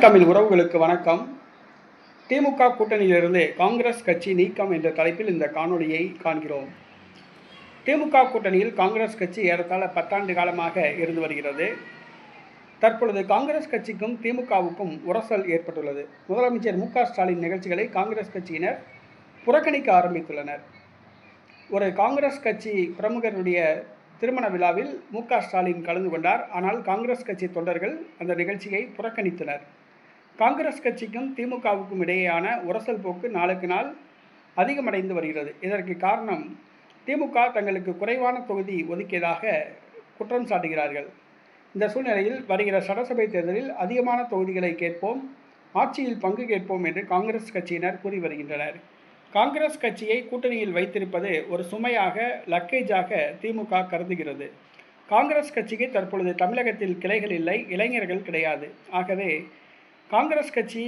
தமிழ் உறவுகளுக்கு வணக்கம். திமுக கூட்டணியிலிருந்து காங்கிரஸ் கட்சி நீக்கம் என்ற தலைப்பில் இந்த காணொளியை காண்கிறோம். திமுக கூட்டணியில் காங்கிரஸ் கட்சி ஏறத்தாழ 10 ஆண்டு காலமாக இருந்து வருகிறது. தற்பொழுது காங்கிரஸ் கட்சிக்கும் திமுகவுக்கும் உரசல் ஏற்பட்டுள்ளது. முதலமைச்சர் மு.க. ஸ்டாலின் நிகழ்ச்சிகளை காங்கிரஸ் கட்சியினர் புறக்கணிக்க ஆரம்பித்துள்ளனர். ஒரு காங்கிரஸ் கட்சி பிரமுகருடைய திருமண விழாவில் மு.க. ஸ்டாலின் கலந்து கொண்டார். ஆனால் காங்கிரஸ் கட்சி தொண்டர்கள் அந்த நிகழ்ச்சியை புறக்கணித்தனர். காங்கிரஸ் கட்சிக்கும் திமுகவுக்கும் இடையேயான உரசல் போக்கு நாளுக்கு நாள் அதிகமடைந்து வருகிறது. இதற்கு காரணம் திமுக தங்களுக்கு குறைவான தொகுதி ஒதுக்கியதாக குற்றம் சாட்டுகிறார்கள். இந்த சூழ்நிலையில் வருகிற சட்டசபை தேர்தலில் அதிகமான தொகுதிகளை கேட்போம், ஆட்சியில் பங்கு கேட்போம் என்று காங்கிரஸ் கட்சியினர் கூறி வருகின்றனர். காங்கிரஸ் கட்சியை கூட்டணியில் வைத்திருப்பது ஒரு சுமையாக, லக்கேஜாக திமுக கருதுகிறது. காங்கிரஸ் கட்சிக்கு தற்பொழுது தமிழகத்தில் கிளைகள் இல்லை, இளைஞர்கள் கிடையாது. ஆகவே காங்கிரஸ் கட்சி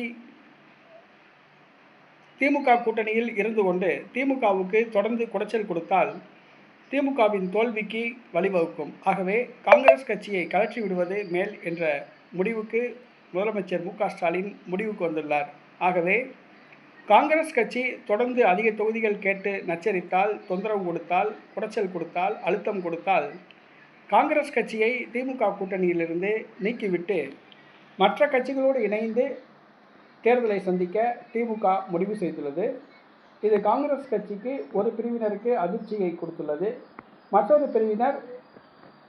திமுக கூட்டணியில் இருந்து கொண்டு திமுகவுக்கு தொடர்ந்து குடைச்சல் கொடுத்தால் திமுகவின் தோல்விக்கு வழிவகுக்கும். ஆகவே காங்கிரஸ் கட்சியை கழற்றி விடுவது மேல் என்ற முடிவுக்கு முதலமைச்சர் மு.க. ஸ்டாலின் முடிவுக்கு வந்துள்ளார். ஆகவே காங்கிரஸ் கட்சி தொடர்ந்து அதிக தொகுதிகள் கேட்டு நச்சரித்தால், தொந்தரவு கொடுத்தால், குடைச்சல் கொடுத்தால், அழுத்தம் கொடுத்தால் காங்கிரஸ் கட்சியை திமுக கூட்டணியிலிருந்து நீக்கிவிட்டு மற்ற கட்சிகளோடு இணைந்து தேர்தலை சந்திக்க திமுக முடிவு செய்துள்ளது. இது காங்கிரஸ் கட்சிக்கு ஒரு பிரிவினருக்கு அதிர்ச்சியை கொடுத்துள்ளது. மற்றொரு பிரிவினர்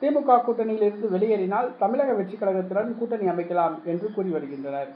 திமுக கூட்டணியிலிருந்து வெளியேறினால் தமிழக வெற்றிக் கழகத்துடன் கூட்டணி அமைக்கலாம் என்று கூறி வருகின்றனர்.